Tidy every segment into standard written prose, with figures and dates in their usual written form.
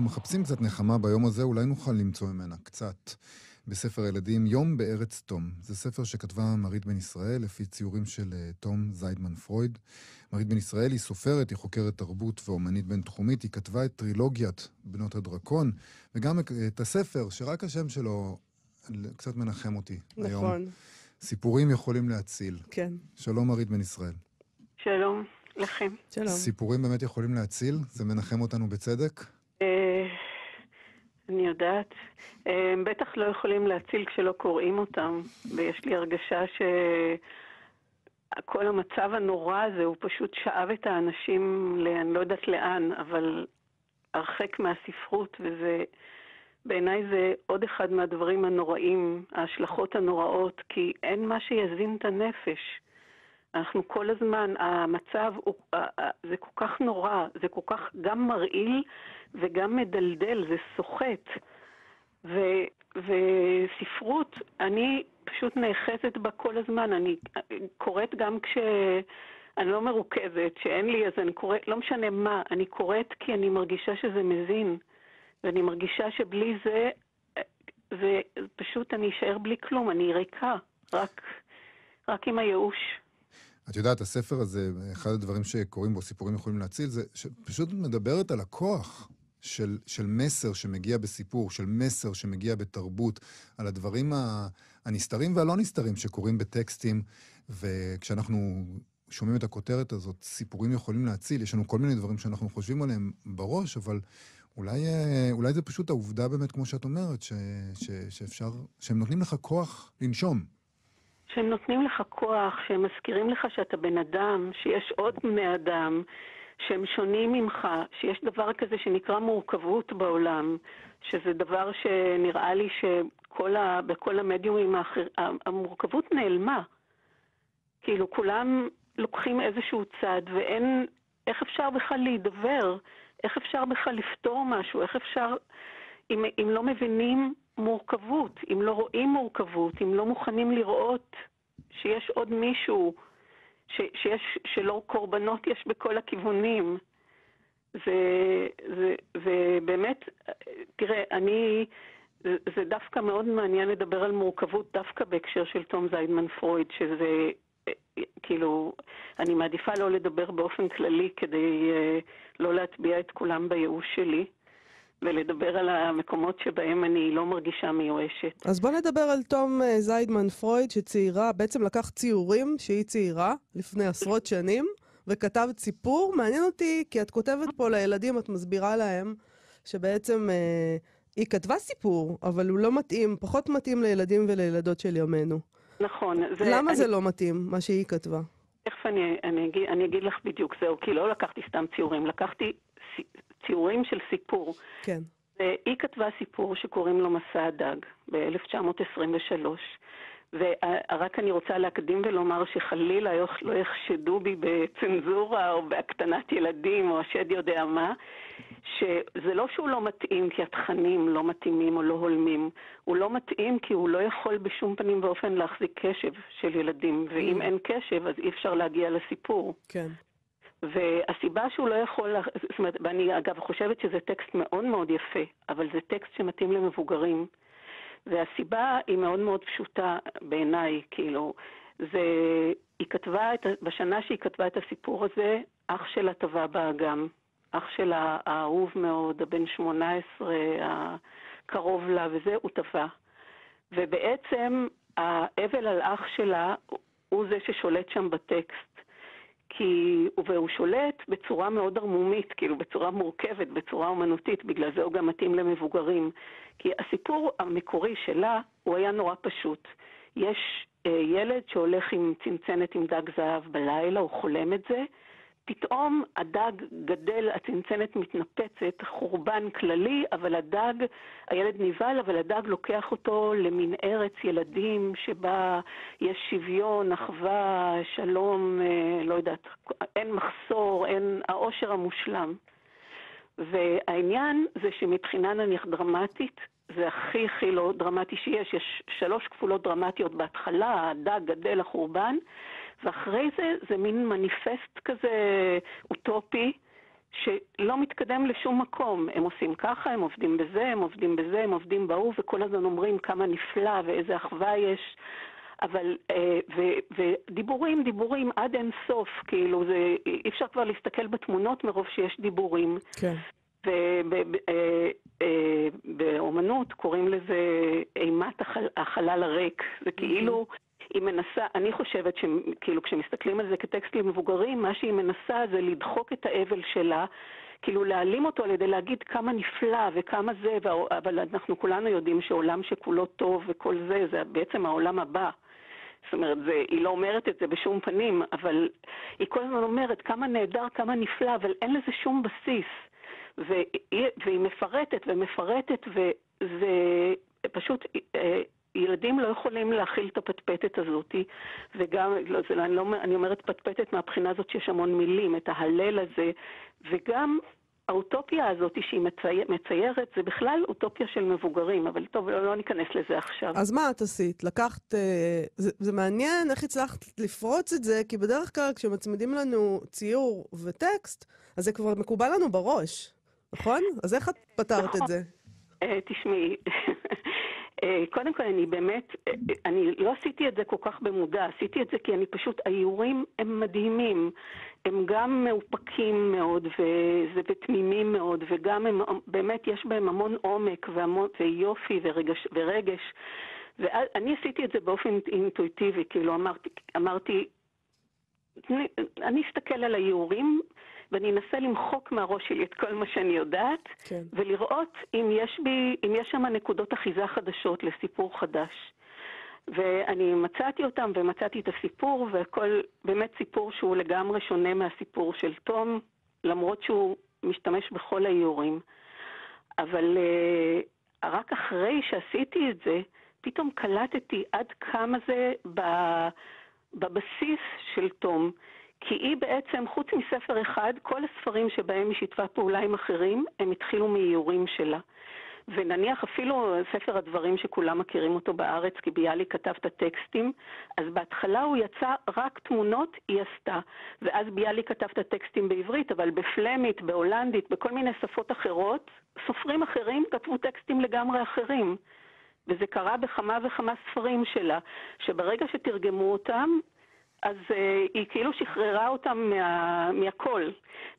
אנחנו מחפשים קצת נחמה ביום הזה, אולי נוכל למצוא ממנה קצת. בספר הילדים יום בארץ תום. זה ספר שכתבה מרית בן ישראל לפי ציורים של תום זיידמן פרויד. מרית בן ישראל היא סופרת, היא חוקרת תרבות ואומנית בינתחומית, היא כתבה את טרילוגיית בנות הדרקון, וגם את הספר שרק השם שלו קצת מנחם אותי היום. נכון. סיפורים יכולים להציל. כן. שלום מרית בן ישראל. שלום לכם. שלום. סיפורים באמת יכולים להציל? זה מנחם אותנו בצדק? אני יודעת. בטח לא יכולים להציל כשלא קוראים אותם, ויש לי הרגשה שכל המצב הנורא הזה הוא פשוט שאב את האנשים, אני לא יודעת לאן, אבל הרחק מהספרות, וזה בעיניי זה עוד אחד מהדברים הנוראים, ההשלכות הנוראות, כי אין מה שיזין את הנפש. אנחנו כל הזמן, המצב זה כל כך נורא, זה כל כך גם מרעיל וגם מדלדל, זה סוחט. וספרות, אני פשוט נאחזת בה כל הזמן, אני קוראת גם כשאני לא מרוכזת, שאין לי, אז אני קוראת, לא משנה מה, אני קוראת כי אני מרגישה שזה מזין, ואני מרגישה שבלי זה, זה פשוט אני אשאר בלי כלום, אני ריקה, רק עם הייאוש. את יודעת, הספר הזה, אחד הדברים שקוראים בו, סיפורים יכולים להציל, זה שפשוט מדברת על הכוח של מסר שמגיע בסיפור, של מסר שמגיע בתרבות, על הדברים הנסתרים והלא נסתרים שקורים בטקסטים, וכשאנחנו שומעים את הכותרת הזאת, סיפורים יכולים להציל, יש לנו כל מיני דברים שאנחנו חושבים עליהם בראש, אבל אולי זה פשוט העובדה באמת, כמו שאת אומרת, שאפשר, שהם נותנים לך כוח לנשום. שהם נותנים לך כוח, שהם מזכירים לך שאתה בן אדם, שיש עוד בני אדם, שהם שונים ממך, שיש דבר כזה שנקרא מורכבות בעולם, שזה דבר שנראה לי שבכל המדיומים המורכבות נעלמה. כאילו כולם לוקחים איזשהו צד, ואין, איך אפשר בכלל להידבר? איך אפשר בכלל לפתור משהו? איך אפשר, אם לא מבינים מורכבות, אם לא רואים מורכבות, אם לא מוכנים לראות שיש עוד מישהו, שלא קורבנות יש בכל הכיוונים. ובאמת, תראה, זה דווקא מאוד מעניין לדבר על מורכבות דווקא בהקשר של תום זיידמן פרויד, שזה כאילו, אני מעדיפה לא לדבר באופן כללי כדי לא להטביע את כולם בייאוש שלי. ולדבר על המקומות שבהם אני לא מרגישה מיואשת. אז בוא נדבר על תום זיידמן פרויד, שצעירה, בעצם לקח ציורים שהיא צעירה לפני עשרות שנים, וכתבת סיפור. מעניין אותי, כי את כותבת פה לילדים, את מסבירה להם, שבעצם היא כתבה סיפור, אבל הוא לא מתאים, פחות מתאים לילדים ולילדות של ימינו. נכון. למה זה לא מתאים, מה שהיא כתבה? תכף אני אגיד לך בדיוק זהו, כי לא לקחתי סתם ציורים, לקחתי ציורים של סיפור. כן. והיא כתבה סיפור שקוראים לו מסע הדג ב-1923. ורק אני רוצה להקדים ולומר שחלילה לא יחשדו בי בצנזורה או בהקטנת ילדים או השד יודע מה, שזה לא שהוא לא מתאים כי התכנים לא מתאימים או לא הולמים. הוא לא מתאים כי הוא לא יכול בשום פנים ואופן להחזיק קשב של ילדים, ואם אין קשב אז אי אפשר להגיע לסיפור. כן. והסיבה שהוא לא יכול, זאת אומרת, ואני אגב חושבת שזה טקסט מאוד מאוד יפה, אבל זה טקסט שמתאים למבוגרים, והסיבה היא מאוד מאוד פשוטה בעיניי, כאילו, היא כתבה, בשנה שהיא כתבה את הסיפור הזה, אח שלה טבע באגם, אח שלה האהוב מאוד, הבן 18, הקרוב לה, וזה הוא טבע. ובעצם האבל על אח שלה הוא זה ששולט שם בטקסט. והוא שולט בצורה מאוד ערמומית, כאילו בצורה מורכבת, בצורה אומנותית, בגלל זה הוא גם מתאים למבוגרים. כי הסיפור המקורי שלה הוא היה נורא פשוט. יש ילד שהולך עם צנצנת עם דג זהב בלילה, הוא חולם את זה, פתאום הדג גדל, הצנצנת מתנפצת, חורבן כללי, אבל הילד נבהל, אבל הדג לוקח אותו למין ארץ ילדים שבה יש שוויון, אחווה, שלום, לא יודעת, אין מחסור, אין העושר המושלם. והעניין זה שמבחינה נניח דרמטית, זה הכי לא דרמטי שיש, יש 3 כפולות דרמטיות בהתחלה, הדג גדל, החורבן, ואחרי זה מין מניפסט כזה אוטופי, שלא מתקדם לשום מקום. הם עושים ככה, הם עובדים בזה, הם עובדים בזה, הם עובדים בהוא, וכל הזמן אומרים כמה נפלא ואיזה אחווה יש. אבל, דיבורים עד אין סוף, כאילו, אי אפשר כבר להסתכל בתמונות מרוב שיש דיבורים. כן. ובאומנות קוראים לזה אימת החלל הריק. זה כאילו, היא מנסה, אני חושבת שכאילו כשמסתכלים על זה כטקסט למבוגרים, מה שהיא מנסה זה לדחוק את האבל שלה, כאילו להעלים אותו על ידי להגיד כמה נפלא וכמה זה, אבל אנחנו כולנו יודעים שעולם שכולו טוב וכל זה, זה בעצם העולם הבא. זאת אומרת, היא לא אומרת את זה בשום פנים, אבל היא כל הזמן אומרת כמה נהדר, כמה נפלא, אבל אין לזה שום בסיס. והיא מפרטת ומפרטת, וזה פשוט, ילדים לא יכולים להכיל את הפטפטת הזאת, וגם, אני אומרת פטפטת מהבחינה הזאת שיש המון מילים, את ההלל הזה, וגם האוטופיה הזאת שהיא מציירת, זה בכלל אוטופיה של מבוגרים, אבל טוב, לא ניכנס לזה עכשיו. אז מה את עשית? לקחת, זה מעניין איך הצלחת לפרוץ את זה, כי בדרך כלל כשמצמידים לנו ציור וטקסט, אז זה כבר מקובל לנו בראש, נכון? אז איך את פתרת את זה? תשמעי, קודם כל אני לא עשיתי את זה כל כך במודע, עשיתי את זה כי אני פשוט, האיורים הם מדהימים, הם גם מאופקים מאוד ותמימים מאוד, וגם הם, באמת יש בהם המון עומק ויופי ורגש, ואני עשיתי את זה באופן אינטואיטיבי, כאילו אמרתי, אני אסתכל על האיורים, ואני אנסה למחוק מהראש שלי את כל מה שאני יודעת, כן. ולראות אם יש שם נקודות אחיזה חדשות לסיפור חדש. ואני מצאתי אותם ומצאתי את הסיפור, והכל באמת סיפור שהוא לגמרי שונה מהסיפור של תום, למרות שהוא משתמש בכל האיורים. אבל רק אחרי שעשיתי את זה, פתאום קלטתי עד כמה זה בבסיס של תום, כי היא בעצם, חוץ מספר אחד, כל הספרים שבהם היא שיתפה פעולה עם אחרים, הם התחילו מאיורים שלה. ונניח אפילו ספר הדברים שכולם מכירים אותו בארץ, כי ביאליק כתב את הטקסטים, אז בהתחלה הוא יצא רק תמונות, היא עשתה. ואז ביאליק כתב את הטקסטים בעברית, אבל בפלמית, בהולנדית, בכל מיני שפות אחרות, סופרים אחרים כתבו טקסטים לגמרי אחרים. וזה קרה בכמה וכמה ספרים שלה, שברגע שתרגמו אותם, אז היא כאילו שחררה אותם מהכל.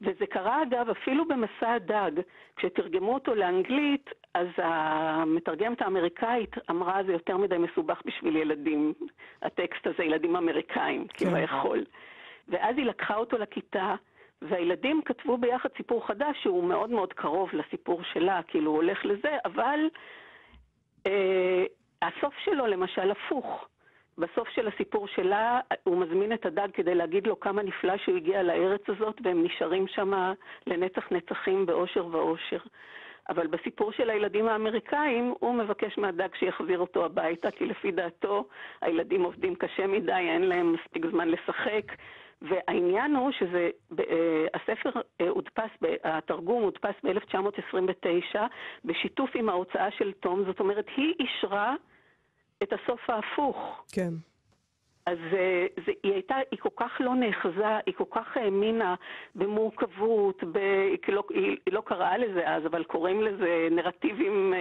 וזה קרה אגב אפילו במסע הדג. כשתרגמו אותו לאנגלית, אז המתרגמת האמריקאית אמרה, זה יותר מדי מסובך בשביל ילדים. הטקסט הזה, ילדים אמריקאים, כאילו יכול. ואז היא לקחה אותו לכיתה, והילדים כתבו ביחד סיפור חדש, שהוא מאוד מאוד קרוב לסיפור שלה, כאילו הוא הולך לזה, אבל הסוף שלו למשל הפוך. בסוף של הסיפור שלה, הוא מזמין את הדג כדי להגיד לו כמה נפלא שהוא הגיע לארץ הזאת, והם נשארים שם לנצח נצחים באושר ואושר. אבל בסיפור של הילדים האמריקאים, הוא מבקש מהדג שיחזיר אותו הביתה, כי לפי דעתו הילדים עובדים קשה מדי, אין להם מספיק זמן לשחק. והעניין הוא שזה, הספר הודפס, התרגום הודפס ב-1929, בשיתוף עם ההוצאה של תום, זאת אומרת, היא אישרה את הסוף ההפוך. כן. אז היא כל כך לא נאחזה, היא כל כך האמינה במורכבות, היא לא קראה לזה אז, אבל קוראים לזה נרטיבים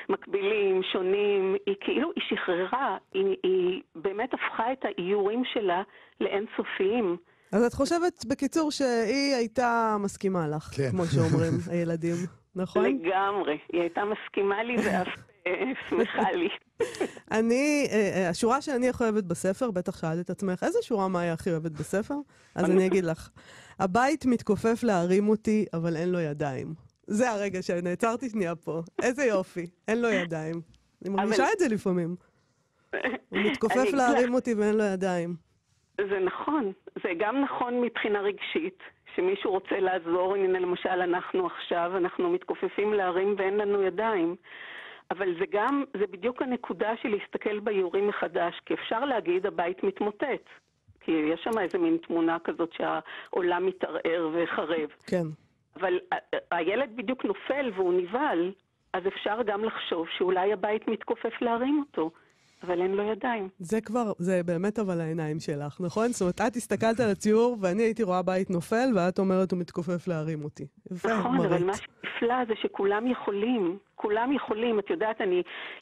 מקבילים, שונים, היא כאילו, היא שחררה, היא באמת הפכה את האיורים שלה לאינסופיים. אז את חושבת בקיצור שהיא הייתה מסכימה לך, כן. כמו שאומרים הילדים, נכון? לגמרי, היא הייתה מסכימה לי ואף שמחה לי. השורה שאני הכי אוהבת בספר, בטח שאלת את עצמך, איזה שורה מאיה הכי אוהבת בספר? אז אני אגיד לך, הבית מתכופף להרים אותי, אבל אין לו ידיים. זה הרגע שנעצרתי שנייה פה. איזה יופי, אין לו ידיים. אני מרגישה את זה לפעמים. הוא מתכופף להרים אותי ואין לו ידיים. זה נכון, זה גם נכון מבחינה רגשית, שמישהו רוצה לעזור, הנה למשל אנחנו עכשיו, אנחנו מתכופפים להרים ואין לנו ידיים. אבל זה גם, זה בדיוק הנקודה של להסתכל באיורים מחדש, כי אפשר להגיד הבית מתמוטט. כי יש שם איזה מין תמונה כזאת שהעולם מתערער וחרב. כן. אבל הילד בדיוק נופל והוא נבהל, אז אפשר גם לחשוב שאולי הבית מתכופף להרים אותו. אבל אין לו ידיים. זה באמת אבל העיניים שלך, נכון? זאת אומרת, את הסתכלת על הציור, ואני הייתי רואה בית נופל, ואת אומרת, הוא מתכופף להרים אותי. נכון, אבל מה שנפלא זה שכולם יכולים. כולם יכולים. את יודעת,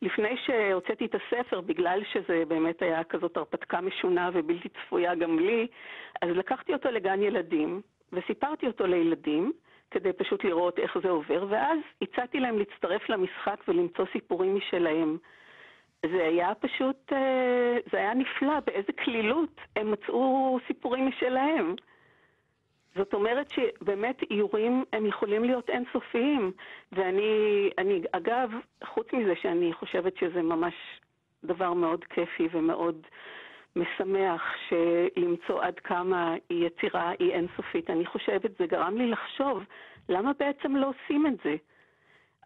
לפני שהוצאתי את הספר, בגלל שזה באמת היה כזאת הרפתקה משונה ובלתי צפויה גם לי, אז לקחתי אותו לגן ילדים, וסיפרתי אותו לילדים, כדי פשוט לראות איך זה עובר, ואז הצעתי להם להצטרף למשחק ולמצוא סיפורים משלהם. זה היה פשוט, זה היה נפלא, באיזה כלילות הם מצאו סיפורים משלהם. זאת אומרת שבאמת איורים הם יכולים להיות אינסופיים, ואני אגב, חוץ מזה שאני חושבת שזה ממש דבר מאוד כיפי ומאוד משמח שלמצוא עד כמה יצירה היא אינסופית, אני חושבת, זה גרם לי לחשוב, למה בעצם לא עושים את זה?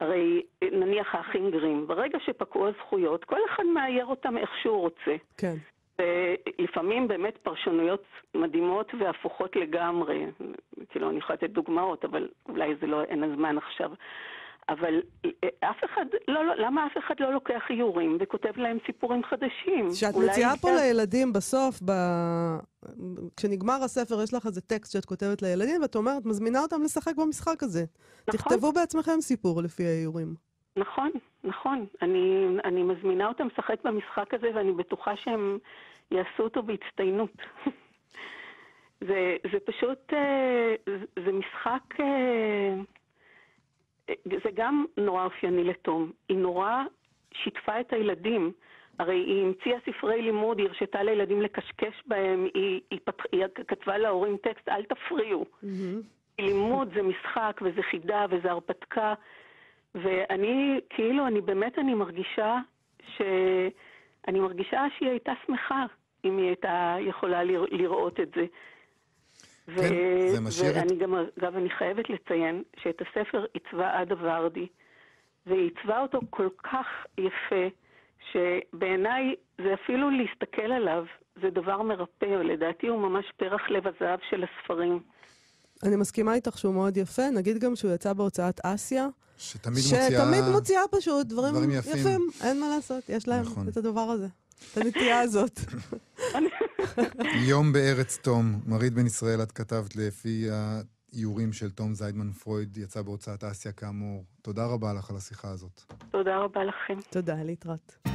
הרי נניח האחים גרים, ברגע שפקעו הזכויות, כל אחד מאייר אותם איך שהוא רוצה. כן. ולפעמים באמת פרשנויות מדהימות והפוכות לגמרי. כאילו, אני יכולה לתת דוגמאות, אבל אולי זה לא, אין הזמן עכשיו. אבל למה אף אחד לא לוקח איורים וכותב להם סיפורים חדשים? שאת מציעה פה לילדים בסוף, כשנגמר הספר יש לך איזה טקסט שאת כותבת לילדים, ואת אומרת, מזמינה אותם לשחק במשחק הזה. נכון. תכתבו בעצמכם סיפור לפי האיורים. נכון, נכון. אני מזמינה אותם לשחק במשחק הזה, ואני בטוחה שהם יעשו אותו בהצטיינות. זה פשוט, זה משחק... זה גם נורא אופייני לתום. היא נורא שיתפה את הילדים. הרי היא המציאה ספרי לימוד, היא הרשתה לילדים לקשקש בהם, היא כתבה להורים טקסט, אל תפריעו. לימוד זה משחק וזה חידה וזה הרפתקה. ואני, כאילו, אני מרגישה שהיא הייתה שמחה אם היא הייתה יכולה לראות את זה. ואני גם, אגב, אני חייבת לציין שאת הספר עיצבה עדה ורדי, והיא עיצבה אותו כל כך יפה, שבעיניי זה אפילו להסתכל עליו, זה דבר מרפא, לדעתי הוא ממש פרח לב הזהב של הספרים. אני מסכימה איתך שהוא מאוד יפה, נגיד גם שהוא יצא בהוצאת אסיה, שתמיד מוציאה פשוט דברים יפים, אין מה לעשות, יש להם את הדבר הזה. את הנטייה הזאת. יום בארץ תום, מרית בן ישראל, את כתבת לפי האיורים של תום זיידמן פרויד, יצא בהוצאת אסיה כאמור. תודה רבה לך על השיחה הזאת. תודה רבה לכם. תודה, להתראות.